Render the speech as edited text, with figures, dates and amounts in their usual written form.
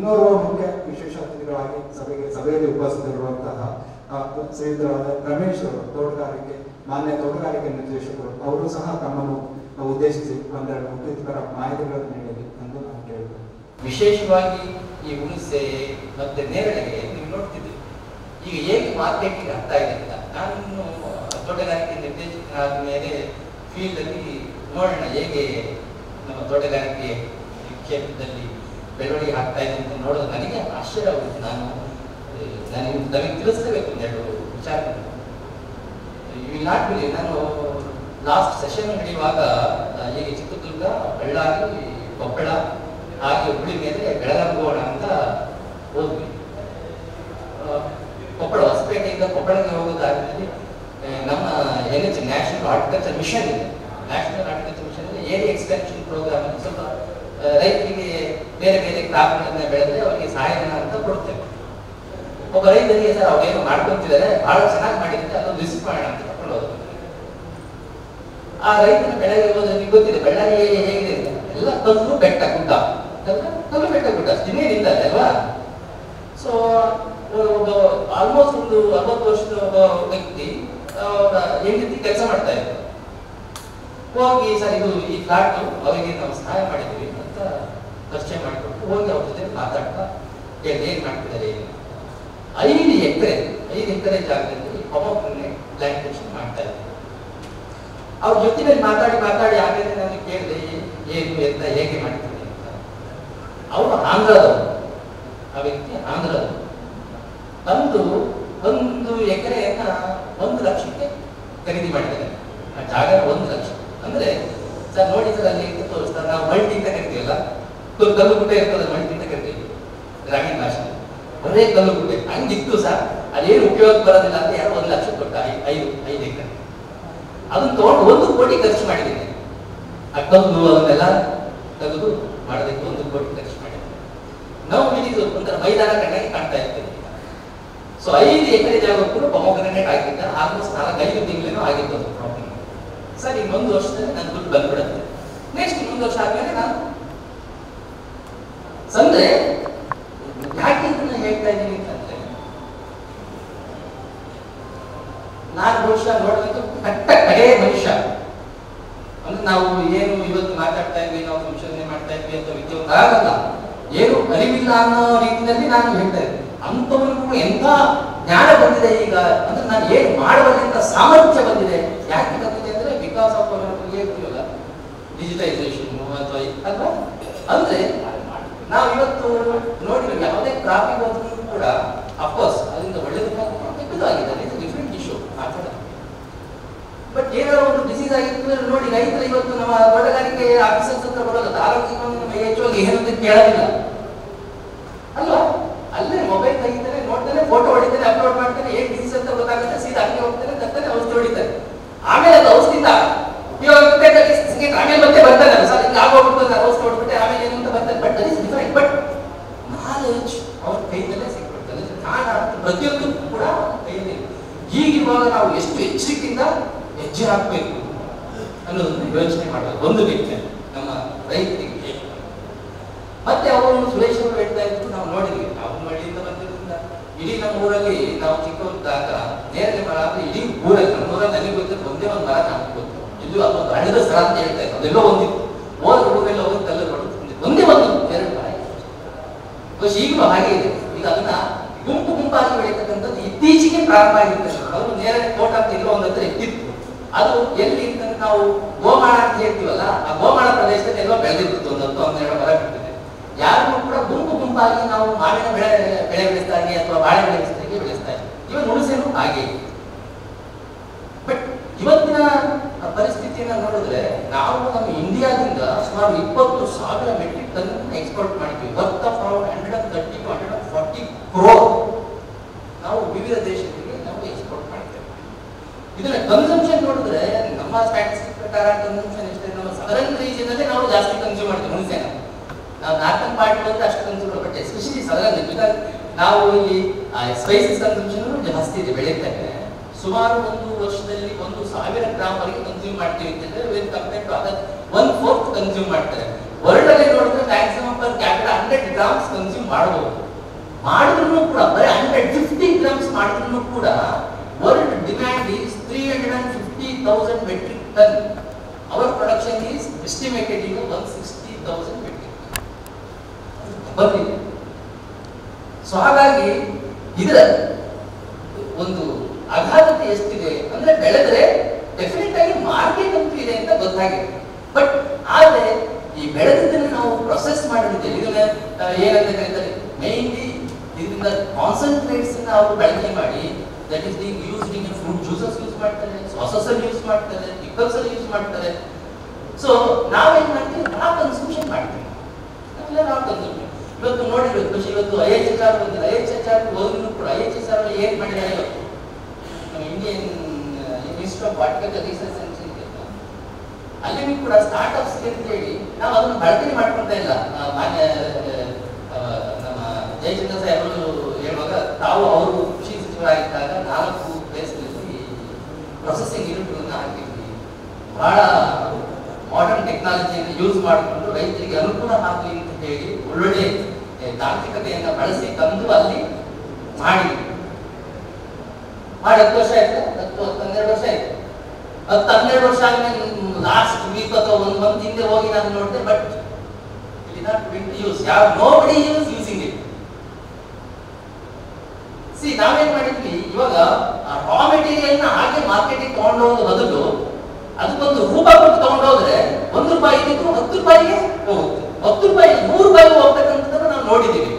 ಇನ್ನೋರ್ವ ಮುಖ್ಯ ವಿಶೇಷ ಅತಿಥಿಗಳಾಗಿ ಸಭೆಯಲ್ಲಿ ಉಪಸ್ಥಿತರಿರುವಂತಹ ಶ್ರೀಯುತರಾದ ರಮೇಶ್ ಅವರು ಮಾನ್ಯ ತೋಟಗಾರಿಕೆ ನಿರ್ದೇಶಕರು, ಅವರು ಸಹ ತಮ್ಮನ್ನು ಉದ್ದೇಶಿಸಿ ಒಂದೆರಡು ಮುಖ್ಯತರ ಮಾಹಿತಿಗಳನ್ನು ನೀಡಲಿ ಎಂದು ನಾನು ಕೇಳಿದೆ. ವಿಶೇಷವಾಗಿ ಈ ಹುಣಸೆ ಮತ್ತೆ ನೇರಳೆಗೆ ನೀವು ನೋಡ್ತಿದ್ವಿ ಈಗ ಹೇಗೆ ಮಾರ್ಕೆಟಿಂಗ್ ಆಗ್ತಾ ಇದೆ ಅಂತ. ನಾನು ತೋಟಗಾರಿಕೆ ನಿರ್ದೇಶಕರಾದ ಮೇಲೆ ಫೀಲ್ಡ್ ಅಲ್ಲಿ ನೋಡೋಣ ಹೇಗೆ ನಮ್ಮ ತೋಟಗಾರಿಕೆ ಕ್ಷೇತ್ರದಲ್ಲಿ ಬೆಳವಣಿಗೆ ಆಗ್ತಾ ಇದೆ ಅಂತ ನೋಡೋದು ನನಗೆ ಆಶ್ಚರ್ಯವಾಗುತ್ತೆ. ನಮಗೆ ತಿಳಿಸಲೇಬೇಕು ಒಂದೆರಡು ವಿಚಾರಗಳು. ನಾಟ್ ಬಿಲಿ, ನಾನು ಲಾಸ್ಟ್ ಸೆಷನ್ ನಡೆಯುವಾಗ ಈಗ ಚಿತ್ರದುರ್ಗ, ಬಳ್ಳಾರಿ, ಕೊಪ್ಪಳ ಹಾಗೆ ಹುಳಿ ಮೇಲೆ ಬೆಳಗಾಗೋಣ ಅಂತ ಹೋದ್ವಿ. ಕೊಪ್ಪಳ ಹೊಸಪೇಟೆಯಿಂದ ಕೊಪ್ಪಳಕ್ಕೆ ಹೋಗೋ ದಾರಿಯಲ್ಲಿ ನಮ್ಮ NH ನ್ಯಾಷನಲ್ ಹಾರ್ಟಿಕಲ್ಚರ್ ಮಿಷನ್ ಇದೆ. National horticulture mission area extension program ಅಲ್ಲಿ ಸ್ವಲ್ಪ ರೈತರಿಗೆ ಬೇರೆ ಬೇರೆ ಕ್ರಾಪ್ಗಳನ್ನ ಬೆಳೆದ್ರೆ ಅವರಿಗೆ ಸಹಾಯಧನ ಅಂತ ಕೊಡ್ತೇವೆ. ಒಬ್ಬ ರೈತರಿಗೆ ಸರ್ ಅವ್ರೇನು ಮಾಡ್ಕೊಂತಿದ್ದಾರೆ, ಬಹಳ ಚೆನ್ನಾಗಿ ಮಾಡಿದ್ರೆ ಅದೊಂದು ವಿಸಿಟ್ ಮಾಡೋಣ ಅಂತ ಕರ್ಕೊಂಡು ಹೋದ್ರು. ಆ ರೈತನ ಬೆಳೆಗೆ ಹೋದ್ರೆ ಗೊತ್ತಿದೆ ಬಳ್ಳಾರಿ ಹೇಗಿದೆ ಅಂತ, ಎಲ್ಲ ಕಲ್ಲು ಬೆಟ್ಟ ಗುಡ್ಡ, ಕಲ್ಲು ಬೆಟ್ಟ ಗುಡ್ಡ ಇನ್ನೇನಿಲ್ಲ ಅಲ್ವಾ. ಸೊ ಆಲ್ಮೋಸ್ಟ್ ಒಂದು 60 ವರ್ಷದ ಒಬ್ಬ ವ್ಯಕ್ತಿ ಹೆಂಡತಿ ಕೆಲಸ ಮಾಡ್ತಾ ಇದ್ರು. ಹೋಗಿ ಸರ್ ಇದು ಈ ಫ್ಲಾಟ್ ಅವರಿಗೆ ನಾವು ಸಹಾಯ ಮಾಡಿದ್ವಿ ಅಂತ ಪರಿಚಯ ಮಾಡಿಕೊಟ್ಟು ಹೋಗಿ ಅವ್ರ ಜೊತೆ ಮಾತಾಡ್ತಾ ಏನ್ ಮಾಡ್ತಿದ್ದಾರೆ. 5 ಎಕರೆ ಜಾಗದಲ್ಲಿ ಪೊಮೊಗ್ರೆನೇಟ್ ಪ್ಲಾಂಟೇಶನ್ ಮಾಡ್ತಾ ಇದ್ದಾರೆ. ಅವ್ರ ಜೊತೆಯಲ್ಲಿ ಮಾತಾಡಿ ಆಮೇಲೆ ನಾನು ಕೇಳಿದೆ ಏನು ಅಂತ, ಹೇಗೆ ಮಾಡ್ತಾರೆ ಅಂತ. ಅವರು ಆಂಧ್ರದವರು, ಆ ವ್ಯಕ್ತಿ ಆಂಧ್ರದವರು. ತಂದು 1 ಎಕರೆಯನ್ನ 1 ಲಕ್ಷಕ್ಕೆ ಖರೀದಿ ಮಾಡಿದ್ದಾರೆ. ಆ ಜಾಗ 1 ಲಕ್ಷ ಅಂದ್ರೆ ಸರ್ ನೋಡಿ ಸರ್ ಅಲ್ಲಿ ತೋರಿಸ್ತಾರೆ, ನಾವು ಮಲ್ಟಿ ಅಂತ ಕರಿತೀವಲ್ಲ, ಕಲ್ಲು ಗುಡ್ಡೆ ಇರ್ತದೆ, ಮಲ್ಟಿ ಅಂತ ಕರಿತೀವಿ ಗ್ರಾಮೀಣ ಭಾಷೆ. ಒಳ್ಳೆ ಕಲ್ಲು ಗುಡ್ಡೆ ಹಂಗಿತ್ತು ಸರ್. ಅದೇನು ಉಪಯೋಗ ಬರೋದಿಲ್ಲ ಅಂತ ಯಾರು 1 ಲಕ್ಷ ಕೊಟ್ಟ 5 ಎಕರೆ. ಅದನ್ನ ತಗೊಂಡು 1 ಕೋಟಿ ಖರ್ಚು ಮಾಡಿದ್ದೀನಿ. ಆ ಕಲ್ಲು ಅದನ್ನೆಲ್ಲ ತೆಗೆದು ಮಾಡೋದಕ್ಕೆ 1 ಕೋಟಿ ಖರ್ಚು ಮಾಡಿದ್ದೀನಿ. ನಾವು ಇದು ಒಂಥರ ಮೈದಾನ ಕಣ್ಣಾಗಿ ಕಾಣ್ತಾ ಇರ್ತೇವೆ. ಸೊ 5 ಎಕರೆ ಜಾಗಕ್ಕೂ ಪೊಮೊಗ್ರೆನೇಟ್ ಆಗಿದ್ದ ಆಲ್ಮೋಸ್ಟ್ 4-5 ತಿಂಗಳೇನೋ ಆಗಿತ್ತು ಅದು ಪ್ರಾಬ್ಲಮ್. ಸರ್ ಈಗ 1 ವರ್ಷದಲ್ಲಿ ನನ್ನ ದುಡ್ಡು ಬಂದ್ಬಿಡುತ್ತೆ. ನೆಕ್ಸ್ಟ್ 1 ವರ್ಷ ಆದ್ಮೇಲೆ ನಾನು ಸಂದ್ರೆ ಯಾಕೆ ಇದನ್ನ ಹೇಳ್ತಾ ಇದ್ದೀನಿ ಅಂತಂದ್ರೆ, ನಾನು ಬಹುಶಃ ನೋಡೋದಕ್ಕೆ ಕಡೆ ಮನುಷ್ಯ ಅಂದ್ರೆ ನಾವು ಏನು ಇವತ್ತು ಮಾತಾಡ್ತಾ ಇದ್ವಿ, ನಾವು ಸಂಶೋಧನೆ ಮಾಡ್ತಾ ಇದ್ವಿ ಅಂತ ವಿದ್ಯಾವಂತ ಆಗಲ್ಲ, ಏನು ಅರಿವಿಲ್ಲ ಅನ್ನೋ ರೀತಿಯಲ್ಲಿ ನಾನು ಹೇಳ್ತಾ ಇದ್ದೆ. ಅಂಥವ್ರಿಗೂ ಎಂಥ ಜ್ಞಾನ ಬಂದಿದೆ ಈಗ ಅಂದ್ರೆ, ನಾನು ಏನು ಮಾಡುವಂತ ಸಾಮರ್ಥ್ಯ ಬಂದಿದೆ. ಯಾಕೆ ಬಂದಿದೆ ಅಂದ್ರೆ ಬಿಕಾಸ್ ಆಫ್ ಹೇಳ್ತೀವಲ್ಲ ಡಿಜಿಟೈಸೇಷನ್ ಅಥವಾ ಅಂದ್ರೆ ನಾವು ಇವತ್ತು ನೋಡಿದ್ರೆ ಯಾವುದೇ ಟ್ರಾಫಿಕ್ ಹೋದ್ರೂ ಕೂಡ ಅಫ್ಕೋರ್ಸ್ ಅದರಿಂದ ಒಳ್ಳೇದು ಕೆಟ್ಟದಾಗಿದೆ, ಇದು ಡಿಫ್ರೆಂಟ್ ಇಶ್ಯೂ ಮಾತಾಡೋದು. ಬಟ್ ಏನಾದ್ರು ಒಂದು ಡಿಸೀಸ್ ಆಗಿತ್ತು ನೋಡಿ, ರೈತರು ಇವತ್ತು ನಮ್ಮ ತೋಟಗಾರಿಕೆ ಆಫೀಸರ್ಸ್ ಹತ್ರ ಬರೋಲ್ಲ, ಆರೋಗ್ಯ ಹೆಚ್ಚುವಾಗಿ ಏನಂತ ಕೇಳೋದಿಲ್ಲ ಅಲ್ವಾ. ಅಲ್ಲೇ ಮೊಬೈಲ್ ತೆಗಿತಾರೆ, ನೋಡ್ತಾನೆ, ಫೋಟೋ ಹೊಡಿತಾರೆ, ಅಪ್ಲೋಡ್ ಮಾಡ್ತಾನೆ, ಏನ್ ಡಿಸೀಸ್ ಅಂತ ಗೊತ್ತಾಗುತ್ತೆ, ಸೀದಾ ಅಂಗಡಿ ಹೋಗ್ತಾನೆ, ತರ್ತಾನೆ, ಔಷಧಿ ಹೊಡಿತಾರೆ. ಆಮೇಲೆ ಅದು ಔಷಧಿಯಿಂದ ಆಮೇಲೆ ಮತ್ತೆ ಬರ್ತಾನೆ, ಸರ್ ಹಿಂಗೆ ಆಗೋಗ್ಬಿಡ್ತಾರೆ, ಔಷಧಿ ಹೊಡ್ಬಿಟ್ಟೆ ಆಮೇಲೆ ಏನು ಅಂತ ಬರ್ತಾರೆ. But that is different. But knowledge ಅವ್ರ ಕೈಯಲ್ಲೇ ಸಿಗ್ಬಿಡ್ತದೆ. ಜ್ಞಾನ ಪ್ರತಿಯೊಂದು ಕೂಡ ಕೈಯಲ್ಲಿ. ಹೀಗಿರುವಾಗ ನಾವು ಎಷ್ಟು ಎಚ್ಚರಿಕೆಯಿಂದ ಹೆಜ್ಜೆ ಹಾಕಬೇಕು ಅನ್ನೋದನ್ನು ಯೋಚನೆ ಮಾಡಬೇಕು ಒಂದು ವ್ಯಕ್ತಿ ನಮ್ಮ ರೈತರಿಗೆ. ಮತ್ತೆ ಅವರು ಸುರೇಶ್ ಅವರು ಹೇಳ್ತಾ ಇದ್ರು, ನಾವು ನೋಡಿದ್ವಿ, ನಾವು ಮಳೆಯಿಂದ ಬಂದಿರೋದ್ರಿಂದ ಇಡೀ ನಮ್ಮ ಊರಲ್ಲಿ ನಾವು ಚಿಕ್ಕವರಿದ್ದಾಗ ನೇರಳೆ ಮರ ಅಂದ್ರೆ ಇಡೀ ಊರಲ್ಲಿ ನಮ್ಮೂರಲ್ಲಿ ನನಗೆ ಗೊತ್ತಿದ್ದು ಒಂದೇ ಒಂದು ಮರ ನಮ್ಗೆ ಗೊತ್ತು. ಇದು ಅದೊಂದು ಹಣ್ಣದ ಸ್ಥಳ ಅಂತ ಹೇಳ್ತಾ ಇತ್ತು, ಅದೆಲ್ಲೋ ಒಂದಿತ್ತು. ಹೋದ್ರೆ ಊರೆಲ್ಲ ಹೋಗಿ ಕಲ್ಲು ನೋಡೋದು ಒಂದೇ ಒಂದು 2 ಮರ. ಈಗಲೂ ಹಾಗೆ ಇದೆ. ಈಗ ಅದನ್ನ ಗುಂಪಾಗಿ ಬೆಳೀತಕ್ಕಂಥದ್ದು ಇತ್ತೀಚೆಗೆ ಪ್ರಾರಂಭ ಆಗಿರ್ತದೆ. ಅವರು ನೇರಳೆ ತೋಟ ಅಂತ ಇರೋ ಒಂದು ಹತ್ರ ಇಟ್ಟಿತ್ತು. ಅದು ಎಲ್ಲಿ ಅಂತಂದ್ರೆ ನಾವು ಗೋಮಾಳ ಅಂತ ಹೇಳ್ತೀವಲ್ಲ, ಆ ಗೋಮಾಳ ಪ್ರದೇಶದಲ್ಲಿ ಎಲ್ಲೋ ಬೆಳೆದಿತ್ತು, 1-12 ಮರ ಬಿಟ್ಟಿದೆ. ಯಾರು ಕೂಡ ಗುಂಪಾಗಿ ನಾವು ಮಾವಿನ ಬೆಳೆ ಬೆಳೆಸ್ತಾಗಿ ಅಥವಾ ಬಾಳೆ ಬೆಳೆಸ್ತಾಗಿ ಇವನ್ ಹುಣಸೆನು ಹಾಗೆ. ಬಟ್ ಇವತ್ತಿನ ಪರಿಸ್ಥಿತಿಯನ್ನ ನೋಡಿದ್ರೆ ನಾವು ನಮ್ಮ ಇಂಡಿಯಾದಿಂದ ಸುಮಾರು 20,000 ಮೆಟ್ರಿಕ್ ಟನ್ ಎಕ್ಸ್ಪೋರ್ಟ್ ಮಾಡ್ತೀವಿ. Worth of around 130 to 140 crore ನಾವು ವಿವಿಧ ದೇಶಗಳಿಗೆ ನಾವು ಎಕ್ಸ್ಪೋರ್ಟ್ ಮಾಡ್ತೇವೆ. ಇದನ್ನ ಕನ್ಸಂಪ್ಷನ್ ನೋಡಿದ್ರೆ ನಮ್ಮ ಸ್ಟ್ಯಾಟಿಸ್ಟಿಕ್ ಪ್ರಕಾರ ಕನ್ಸಂಪ್ಷನ್ ಎಷ್ಟೇ, ನಮ್ಮ ಸದರನ್ ರೀಜನ್ ಅಲ್ಲಿ ನಾವು ಜಾಸ್ತಿ ಕನ್ಸ್ಯೂಮ್ ಮಾಡ್ತೀವಿ ಹುಣಸೆನ. ನಾವು ನಾರ್ಕನ್ ಪಾರ್ಟಿ ಬಂದ್ರೆ ಅಷ್ಟು consume, but especially southern because ನಾವು ಇಲ್ಲಿ ಸ್ಪೈಸಸ್ ಕನ್ಸಂಪ್ಷನ್ ಜಾಸ್ತಿ ಇದೆ, ಬೆಳೀತಾರೆ. ಸುಮಾರು ಒಂದು ವರ್ಷದಲ್ಲಿ 1,000 ಗ್ರಾಮ್ ವರೆಗೆ ಕನ್ಸ್ಯೂಮ್ ಮಾಡ್ತೀವಿ ಅಂತಂದ್ರೆ with compare to other 1/4 consume ಮಾಡ್ತಾರೆ. ವರ್ಲ್ಡ್ ಅಲ್ಲಿ ನೋಡಿದ್ರೆ maximum per capital 100 grams consume ಮಾಡಬಹುದು. ಮಾಡಿದ್ರು ಕೂಡ ಬರೀ 150 ಗ್ರಾಮ್ಸ್ ಮಾಡಿದ್ರು ಕೂಡ world demand is 350,000 metric ton. Our production is estimated in 160,000 metric ಬಂದಿದೆ. ಸೊ ಹಾಗಾಗಿ ಇದರ ಒಂದು ಅಗಾಧತೆ ಎಷ್ಟಿದೆ ಅಂದ್ರೆ ಬೆಳೆದ್ರೆ ಡೆಫಿನೆಟ್ ಆಗಿ ಮಾರ್ಕೆಟ್ ಅಂತೂ ಇದೆ ಅಂತ ಗೊತ್ತಾಗಿದೆ. ಬಟ್ ಆದ್ರೆ ಈ ಬೆಳೆದಿದ್ದನ್ನು ನಾವು ಪ್ರೊಸೆಸ್ ಮಾಡಿದ್ದೇವೆ. ಇದನ್ನ ಏನಂತ ಕರೀತಾರೆ, ಮೈನ್ಲಿ ಇದರಿಂದ ಕಾನ್ಸಂಟ್ರೇಟ್ಸ್ ಅವರು ಬಳಕೆ ಮಾಡಿ that is being used in fruit juices use ಮಾಡ್ತಾರೆ, ಸಾಸಸ್ ಅಲ್ಲಿ ಯೂಸ್ ಮಾಡ್ತಾರೆ, ಪಿಕಲ್ಸ್ ಅಲ್ಲಿ ಯೂಸ್ ಮಾಡ್ತಾರೆ. ಸೊ ನಾವೇನ್ ಮಾಡ್ತೀವಿ, ನಾವು ಕನ್ಸಂಪ್ಷನ್ ಮಾಡ್ತೀವಿ. ನಾವು ಕನ್ಸಂಪ್ಷನ್ ಇವತ್ತು ನೋಡಿರ್ಬೇಕು ಖುಷಿ, ಇವತ್ತು IHSR ಬಂದಿಲ್ಲ. IHSR ಹೋದ್ರು ಕೂಡ IHSR ಏನ್ ಮಾಡಿದ್ದಾರೆ ಇವತ್ತು ನಮ್ಮ Indian institute of horticulture research ಅಲ್ಲಿ ಕೂಡ ಸ್ಟಾರ್ಟ್ಅಪ್ಸ್ ಅಂತ ಹೇಳಿ ನಾವು ಅದನ್ನು ಬಳಕೆ ಮಾಡ್ಕೊಳ್ತಾ ಇಲ್ಲ. ಮಾನ್ಯ ನಮ್ಮ ಜಯಚಂದ್ರ ಸಾಹೇಬರು ಹೇಳುವಾಗ ತಾವು ಅವರು ಕೃಷಿ ಸಚಿವರಾಗಿದ್ದಾಗ 4 ಪ್ಲೇಸ್ಗಳಲ್ಲಿ ಪ್ರೊಸೆಸಿಂಗ್ ಯೂನಿಟ್ಗಳನ್ನು ಹಾಕಿದ್ವಿ. ಬಹಳ ಮಾಡರ್ನ್ ಟೆಕ್ನಾಲಜಿಯನ್ನು ಯೂಸ್ ಮಾಡಿಕೊಂಡು ರೈತರಿಗೆ ಅನುಕೂಲ ಆಗಲಿ ಅಂತ ಹೇಳಿ ಒಳ್ಳೊಳ್ಳೆ ತಾಂತ್ರಿಕತೆಯನ್ನು ಬಳಸಿ ತಂದು ಅಲ್ಲಿ ಮಾಡಿದ್ವಿ. ಮಾಡಿ 10 ವರ್ಷ ಆಯ್ತು, 12 ವರ್ಷ ಆಯ್ತು. 12 ವರ್ಷ ಆದ್ಮೇಲೆ ಲಾಸ್ಟ್ ವೀಕ್ ಅಥವಾ 1 ಮಂತ್ ಹಿಂದೆ ಹೋಗಿ ನಾನು ನೋಡಿದೆ, but it is not going to use. Nobody is using it. See ನಾವೇನ್ ಮಾಡಿದ್ವಿ, ಇವಾಗ ರಾ ಮೆಟೀರಿಯಲ್ ನ ಹಾಗೆ ಮಾರ್ಕೆಟಿಗೆ ತಗೊಂಡೋಗೋದು ಬದಲು ಅದಕ್ಕೊಂದು ರೂಪ ಕೊಟ್ಟು ತಗೊಂಡೋದ್ರೆ ₹1 ಇದ್ದು 10 ರೂಪಾಯಿಗೆ ಹೋಗುತ್ತೆ, 10 ರೂಪಾಯಿ 100 ರೂಪಾಯಿಗೆ ಹೋಗ್ತಕ್ಕಂಥದ್ದನ್ನು ನಾವು ನೋಡಿದ್ದೀವಿ.